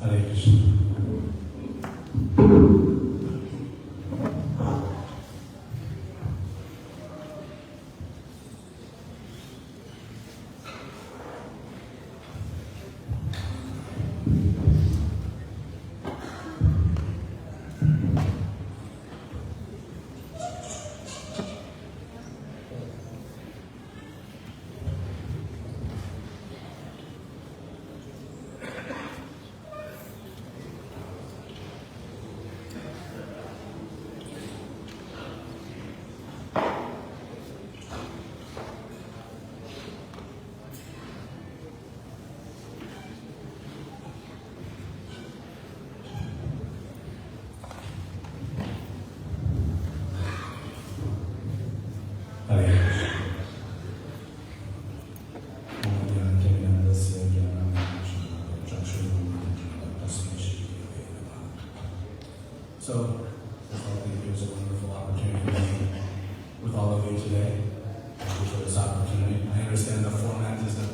Hare Krishna. So, I think it was a wonderful opportunity to be with all of you today. Thank you for this opportunity. I understand the format is that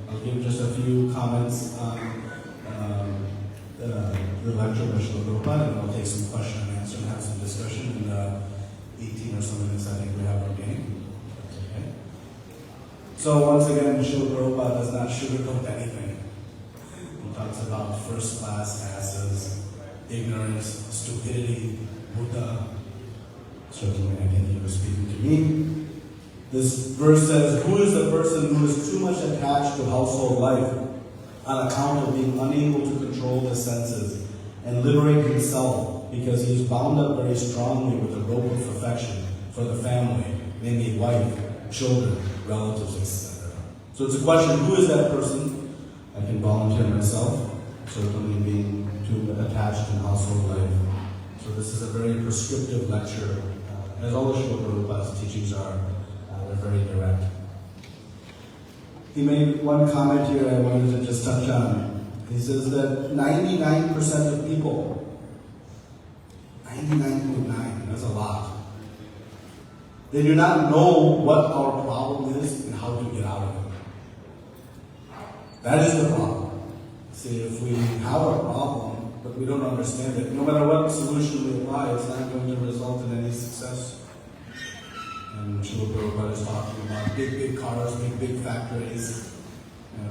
I'll give just a few comments on the lecture by Srila Prabhupada, and we'll take some question and answer and have some discussion in the 18 or so minutes I think we have remaining. Okay. So once again, Srila Prabhupada does not sugarcoat anything. He talks about first-class asses, ignorance, stupidity, Buddha. Certainly, I think he was speaking to me. This verse says, "Who is the person who is too much attached to household life on account of being unable to control the senses and liberate himself because he is bound up very strongly with a rope of affection for the family, namely wife, children, relatives, etc." So it's a question, who is that person? I can volunteer myself, certainly being too attached in household life. So this is a very prescriptive lecture. As all the Srila Prabhupada's teachings are, they're very direct. He made one comment here I wanted to just touch on. He says that 99% of people, 99.9, that's a lot, they do not know what our problem is and how to get out of it. That is the problem. See, if we have a problem, but we don't understand it, no matter what solution we apply, it's not going to result in any success. And Srila Prabhupada is talking about big cars, big factories,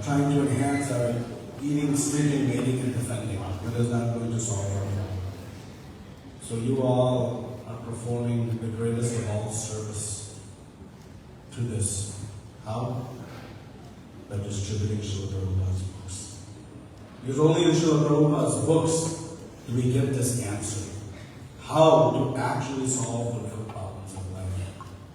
trying to enhance our eating, sleeping, mating, and defending. That is not going to solve our problem. So you all are performing the greatest of all service to this. How? By distributing Srila Prabhupada's books. Because only in Srila Prabhupada's books do we get this answer. How to actually solve the real problems of life.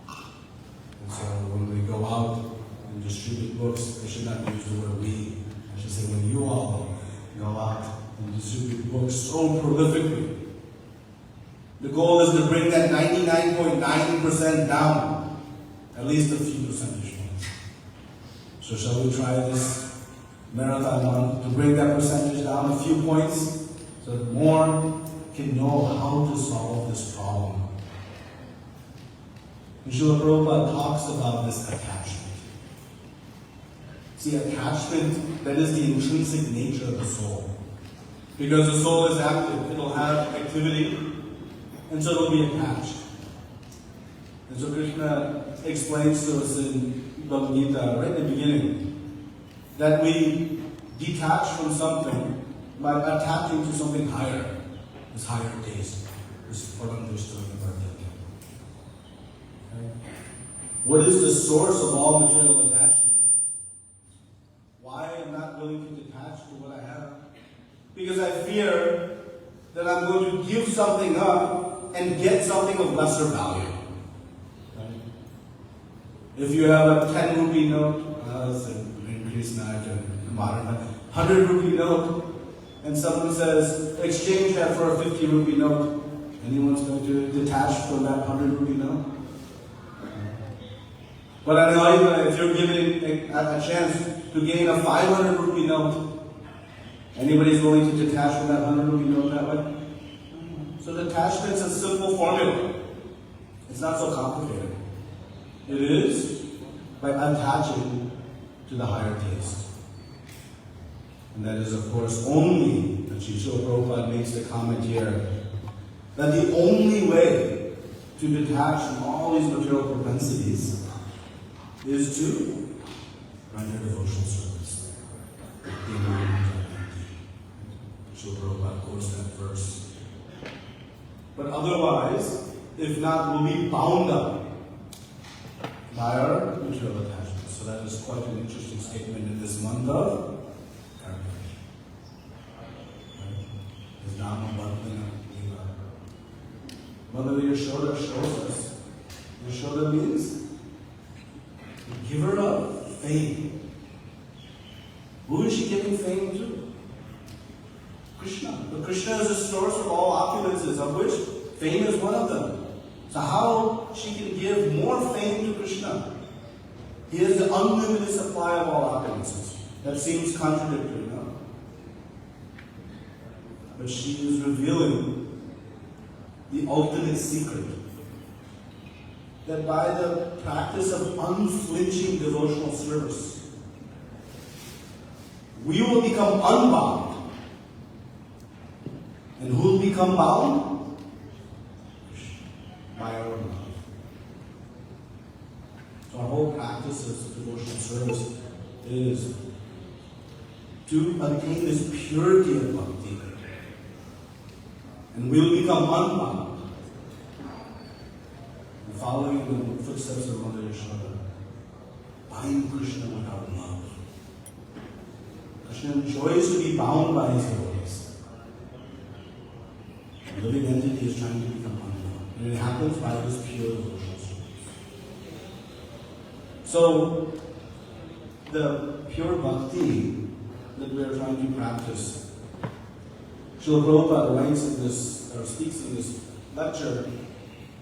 And so when we go out and distribute books, I should not use the word we. I should say when you all go out and distribute books so prolifically, the goal is to bring that 99.9% down, at least a few percentage points. So shall we try this marathon run to bring that percentage down a few points so that more can know how to solve this problem? And Srila Prabhupada talks about this attachment. See, attachment, that is the intrinsic nature of the soul. Because the soul is active, it'll have activity, and so it'll be attached. And so Krishna explains to us in Bhagavad Gita, right in the beginning, that we detach from something by attaching to something higher, this higher taste, this understood of our thinking. Okay? What is the source of all material attachment? Why am I not willing to detach to what I have? Because I fear that I'm going to give something up and get something of lesser value. Right? If you have a 10 rupee note, Krishna, a modern 100 rupee note, and someone says, exchange that for a 50 rupee note, anyone's going to detach from that 100 rupee note? But I know if you're given a chance to gain a 500 rupee note, anybody's willing to detach from that 100 rupee note that way? So detachment is a simple formula. It's not so complicated. It is by attaching to the higher taste. And that is, of course, only the Srila Prabhupada makes the comment here that the only way to detach from all these material propensities is to render devotional service. Srila Prabhupada quotes that verse. But otherwise, if not, we'll be bound up by our material attachments. So that is quite an interesting statement in this month of Mother Yashoda shows us. Yashoda means the giver of fame. Who is she giving fame to? Krishna. But Krishna is the source of all opulences, of which fame is one of them. So how she can give more fame to Krishna? He has the unlimited supply of all opulences. That seems contradictory, no? But she is revealing the ultimate secret. That by the practice of unflinching devotional service, we will become unbound. And who will become bound? By our own love. So our whole practice of devotional service is to attain this purity of bhakti. And we'll become unbound. And following the footsteps of Mother Yashoda, bind Krishna with our love. Krishna enjoys to be bound by his devotees. The living entity is trying to become unbound. And it happens by this pure devotional service. So, the pure bhakti that we are trying to practice, Srila Prabhupada writes in this, or speaks in this lecture,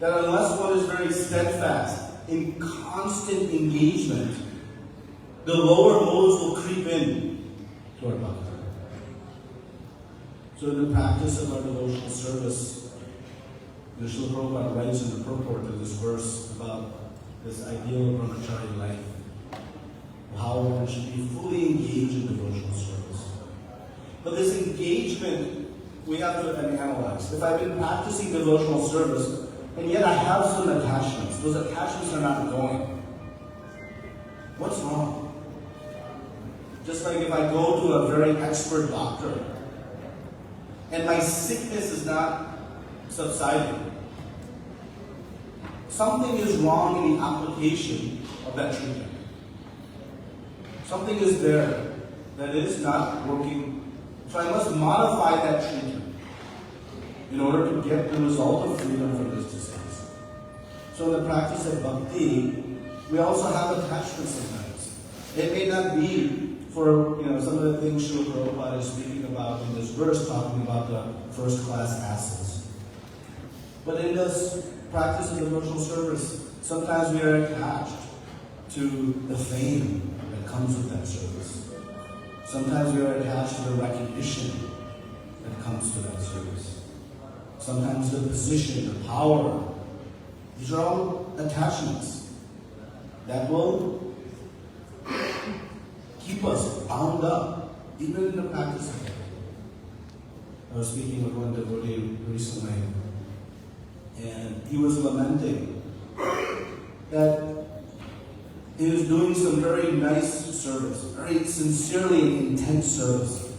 that unless one is very steadfast in constant engagement, the lower modes will creep in to our bhakti. So in the practice of our devotional service, Srila Prabhupada writes in the purport of this verse about this ideal of brahmachari life, how one should be fully engaged in devotional service. But this engagement we have to analyze. If I've been practicing devotional service, and yet I have some attachments, those attachments are not going, what's wrong? Just like if I go to a very expert doctor, and my sickness is not subsiding, something is wrong in the application of that treatment. Something is there that is not working. So I must modify that treatment in order to get the result of freedom from this disease. So in the practice of bhakti, we also have attachments sometimes. It may not be for some of the things Srila Prabhupada is speaking about in this verse, talking about the first-class asses. But in this practice of devotional service, sometimes we are attached to the fame that comes with that service. Sometimes we are attached to the recognition that comes to that service. Sometimes the position, the power. These are all attachments that will keep us bound up, even in the practice of it. I was speaking with one devotee recently, and he was lamenting that he was doing some very nice service, very sincerely and intense service.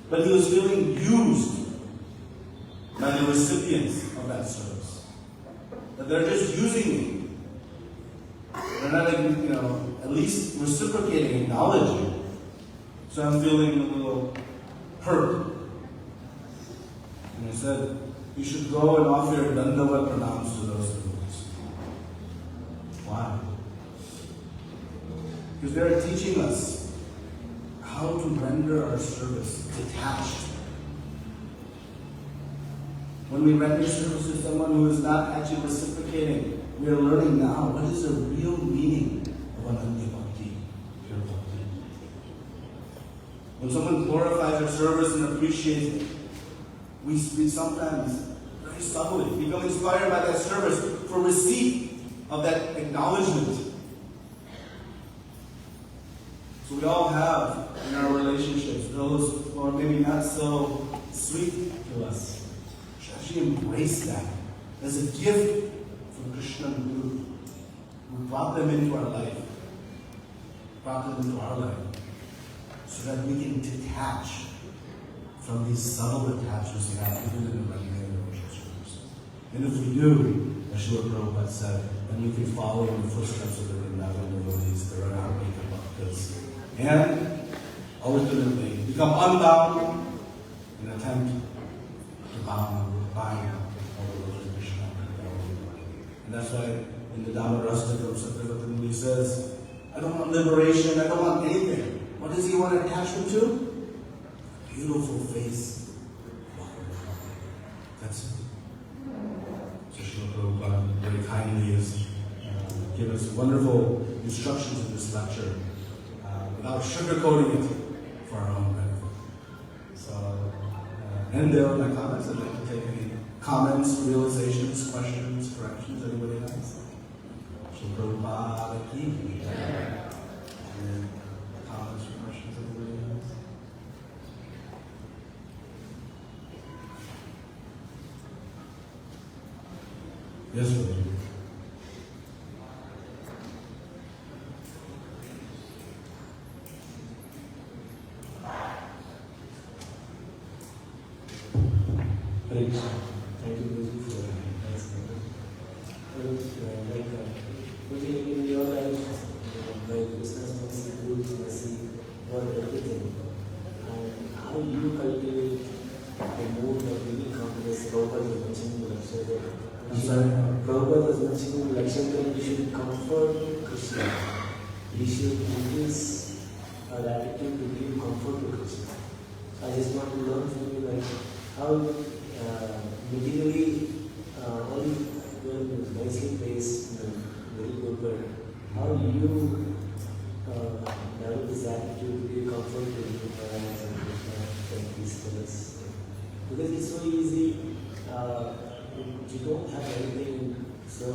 But he was feeling used by the recipients of that service. That they're just using me. They're not, at least reciprocating, acknowledging. So I'm feeling a little hurt. And I said, you should go and offer your dandavat pranams to those devotees. Why? Because they're teaching us how to render our service detached. When we render service to someone who is not actually reciprocating, we are learning now what is the real meaning of Ananya Bhakti, pure Bhakti. When someone glorifies our service and appreciates it, we sometimes, very subtly, become inspired by that service for receipt of that acknowledgement. So So we all have in our relationships those who are maybe not so sweet to us. We should actually embrace that as a gift from Krishna and Guru, who brought them into our life, so that we can detach from these subtle attachments we have even in the regular relationships. And if we do, as Srila Prabhupada said, then we can follow in the footsteps of the Vrindavan devotees, the Radharani Bhaktas, and ultimately become unbound and attempt to bind all the Lord Krishna. And that's why in the Dhamma Rastakam, Satyavati says, I don't want liberation, I don't want anything. What does he want attachment to? Beautiful face. That's it. So Srila Prabhupada very kindly has given us wonderful instructions in this lecture without sugarcoating it for our own benefit. So, and there are my comments. I'd like to take any comments, realizations, questions, corrections, anybody else? Srila Prabhupada ki. Any comments or questions, anybody else? Yes, Lord. Thank you, Guruji, for nice comment. In your life, like business must include mercy for everything. And how you cultivate the mood of living confidence. Prabhupada was mentioning the lecture. I'm sorry? Prabhupada was mentioning the lecture that we should comfort Krishna. We should increase our attitude to give comfort to Krishna. I just want to learn from you like how materially all well nicely placed, very good, but how you develop this attitude to give comfort to your parents and please tell us. Because it's so easy, you don't have anything so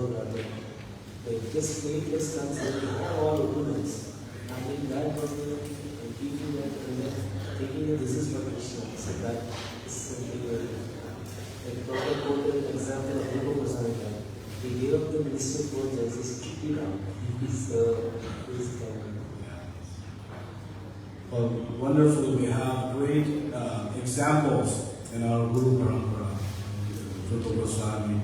like just faithless comes and you have all opponents. I think that was the keeping that and then taking this is for Krishna. So that is something very like Prabhupada quoted an example of Rupa Goswami. He gave up the minister for justice, kicked it out. So this is Well, wonderfully, we have great examples in our Guru Parampara. Rupa Goswami,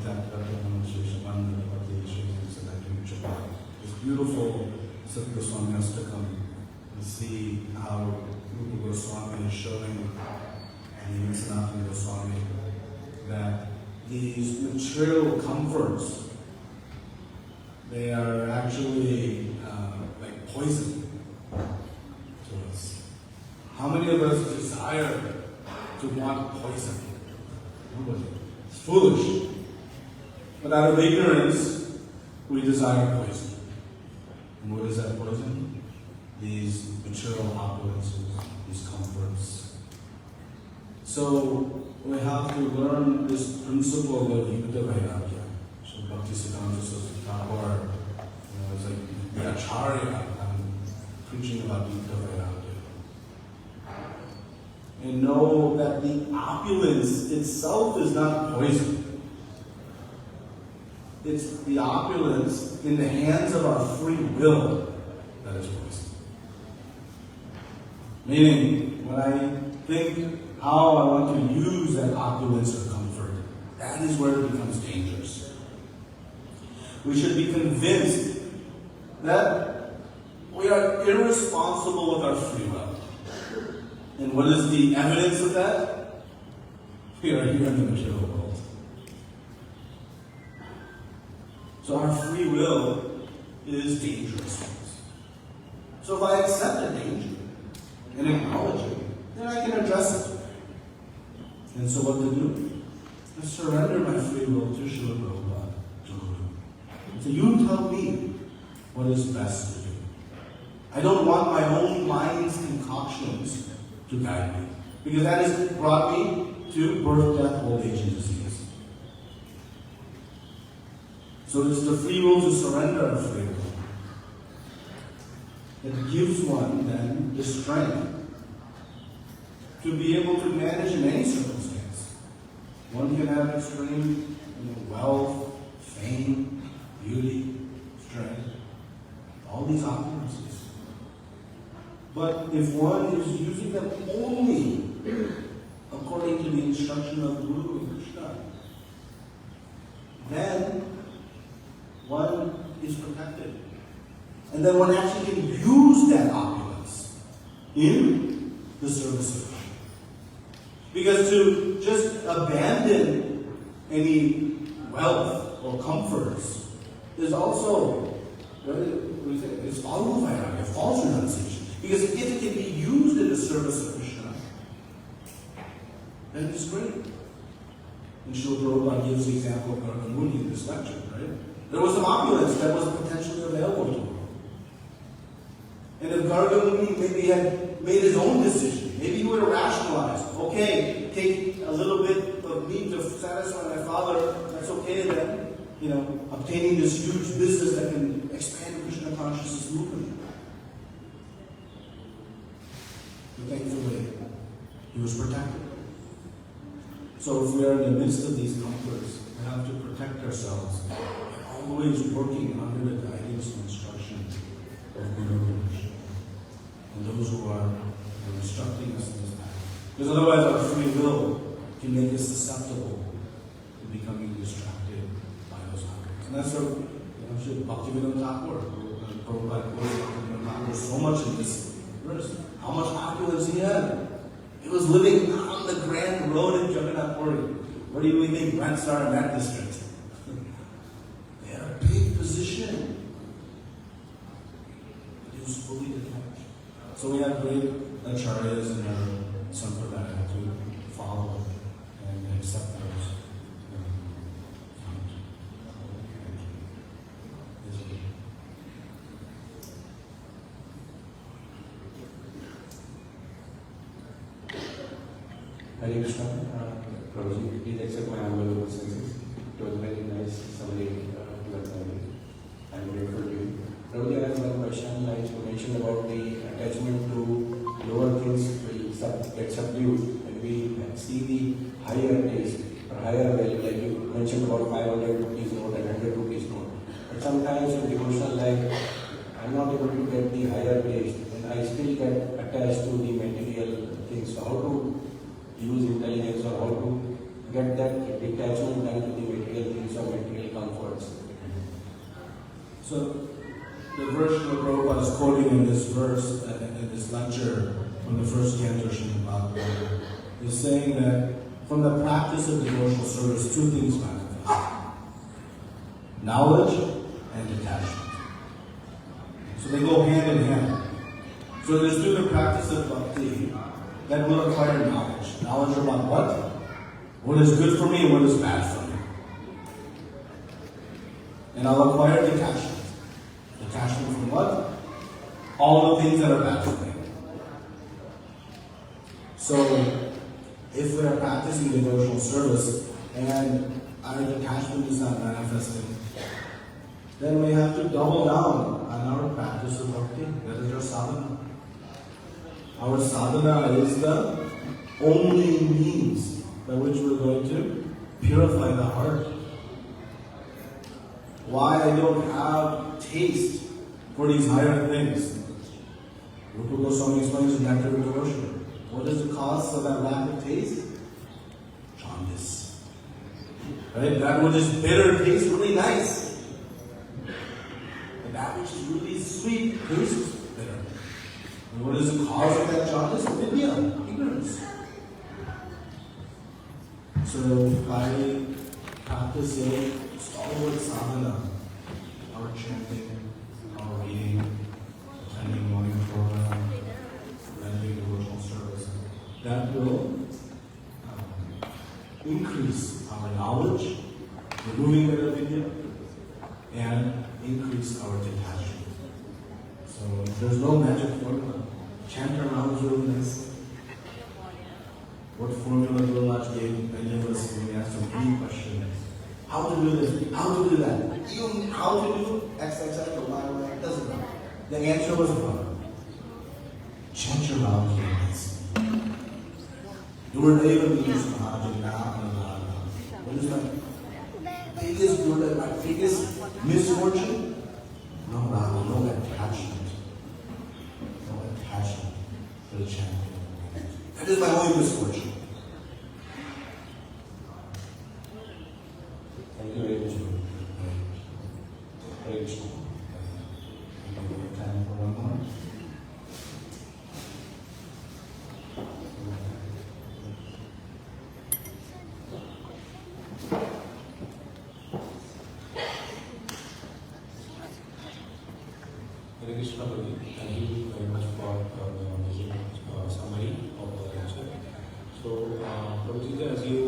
it's beautiful Sat Goswami has to come and see how Rupa Goswami is showing and even Sanatana Goswami that these material comforts, they are actually like poison to us. How many of us desire to want poison? Nobody. It's foolish. But out of ignorance, we desire poison. And what is that poison? These material opulences, these comforts. So we have to learn this principle of Yukta Vairagya. So Bhakti Siddhanta Saraswati Thakur, it's like the Acharya, I'm preaching about Yukta Vairagya. And know that the opulence itself is not poison. It's the opulence in the hands of our free will that is poison. Meaning, when I think how I want to use that opulence or comfort, that is where it becomes dangerous. We should be convinced that we are irresponsible with our free will. And what is the evidence of that? We are here in the material world. So our free will is dangerous. So if I accept a danger and acknowledge it, then I can address it. And so what to do? I surrender my free will to Srila Prabhupada, to Guru. So you tell me what is best to do. I don't want my own mind's concoctions to guide me, because that has brought me to birth, death, old age, and disease. So it's the free will to surrender our free will. that gives one then the strength to be able to manage in any circumstance. One can have extreme wealth, fame, beauty, strength, all these opulences. But if one is using them only according to the instruction of Guru and Krishna, then one is protected. And then one actually can use that opulence in the service of Krishna. Because to just abandon any wealth or comforts is also, it's false renunciation. Because if it can be used in the service of Krishna, then it's great. And Srila Prabhupada gives the example of Garga Muni in this lecture, right? There was some opulence that was potentially available to him. And if Garga Muni maybe had made his own decision, maybe he would have rationalized, okay, take a little bit of meat to satisfy my father, that's okay then. Obtaining this huge business that can expand Krishna consciousness movement. But thankfully, he was protected. So if we are in the midst of these comforts, we have to protect ourselves, always working under the guidance and instruction of Guru and Krishna, and those who are instructing us in this path. Because otherwise our free will can make us susceptible to becoming distracted by those opulence. And that's what Bhaktivinoda Thakur, Prabhupada quotes Bhaktivinoda Thakur so much in this verse. How much opulence he had. He was living on the Grand Road in Jagannath Puri. What do you think rents are in that district? They had a big position. But he was fully detached. So we have great acharyas in our sampradaya to follow and accept those. Hare Krishna, Prabhuji, please accept my humble obeisances. It was very nice summary I'm grateful to you. Prabhuji, I have one question. Like you mentioned about the attachment to lower things will get subdued and we see the higher taste or higher value. Like you mentioned about 500 rupees note and 100 rupees note. But sometimes in devotional life, I'm not able to get the higher taste and I still get attached to the material things. So how to use intelligence or how to get that detachment done to the material things or material comforts. So the verse that Prabhupada is quoting in this verse, in this lecture from the first canto of Srimad Bhagavatam, is saying that from the practice of devotional service, two things manifest: knowledge and detachment. So they go hand in hand. So there's through the practice of bhakti that will acquire knowledge. Knowledge about what? What is good for me and what is bad for me. And I'll acquire detachment. Detachment from what? All the things that are bad for me. So, if we are practicing devotional service and our detachment is not manifesting, then we have to double down on our practice of bhakti. That is our sadhana. Our sadhana is the only means by which we're going to purify the heart. Why I don't have taste for these higher things? Rupa Goswami explains in Nectar of Devotion. What is the cause of that lack of taste? Jaundice. Right? That which is bitter tastes really nice. But that which is really sweet tastes bitter. And what is the cause of that jaundice? Vidya, ignorance. So by practicing stalwart sadhana, our chanting, our reading, attending morning program, rendering devotional service, that will increase our knowledge, removing the vidya, and increase our detachment. So there's no magic formula. Chant around is really nice. What formula Gurulaj gave many of us when we asked him any question? How to do this? How to do that? Even how to do X, Y, Y, doesn't matter. The answer was one. The word eva means Mahajana. What is my biggest good and my biggest misfortune? No Rama, no attachment. No attachment to the champion. That is my only misfortune. Thank you very much. Hare Krishna. We have time for one more. Hare Krishna Prabhu, thank you very much for the amazing summary of the lecture. So, Prabhuji, as you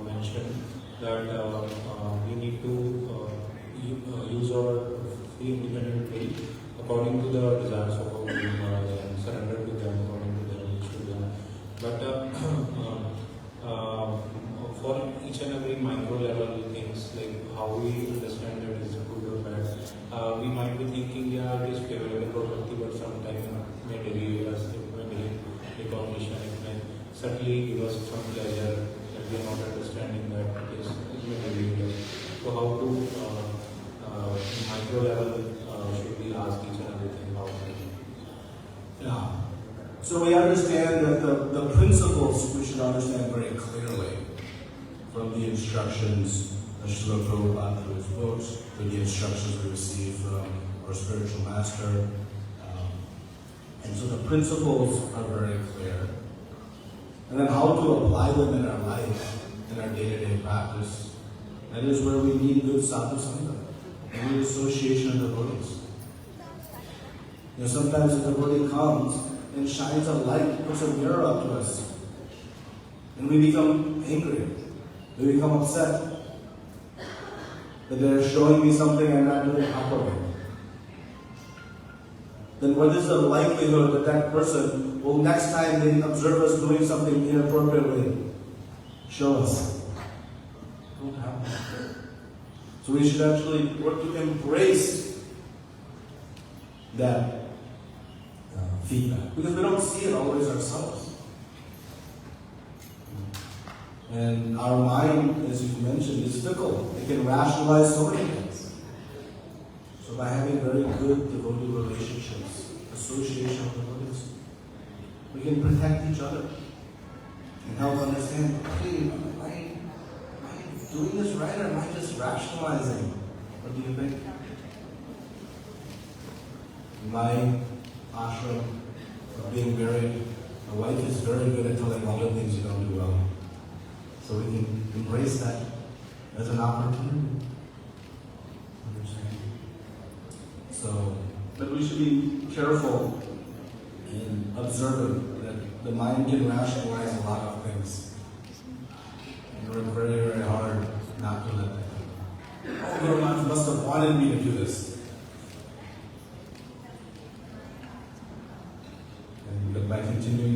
mentioned that we need to use our free independent will according to the desires of our Guru Maharaj and surrender to them according to their wish to them. But for each and every micro level things like how we understand that is good or bad, we might be thinking, yeah, it is favorable for bhakti, but sometimes it may delay us, it may delay recognition, it may certainly give us some pleasure that we are not understanding that it may delay us. So how to, in micro level, should we ask each and everything how to? Yeah. So we understand that the principles we should understand very clearly from the instructions of Srila Prabhupada through his books, through the instructions we receive from our spiritual master. And so the principles are very clear. And then how to apply them in our life, in our day-to-day practice, that is where we need good sadhu sangha, we need association of devotees. Sometimes a devotee comes and shines a light, puts a mirror up to us, and we become angry, we become upset that they're showing me something I'm not doing properly. Then what is the likelihood that that person will next time they observe us doing something inappropriately, show us? It won't happen. So we should actually work to embrace that feedback, because we don't see it always ourselves. And our mind, as you mentioned, is fickle. It can rationalize so many things. So by having very good devotee relationships, association with devotees, we can protect each other and help understand, hey, am I doing this right, or am I just rationalizing? What do you think? My ashram of being married, my wife is very good at telling all the things you don't do well. So we can embrace that as an opportunity. So, but we should be careful in observing that the mind can rationalize a lot of things. And work very, very hard not to let that happen. Oh, Guru Maharaj must have wanted me to do this. And by continuing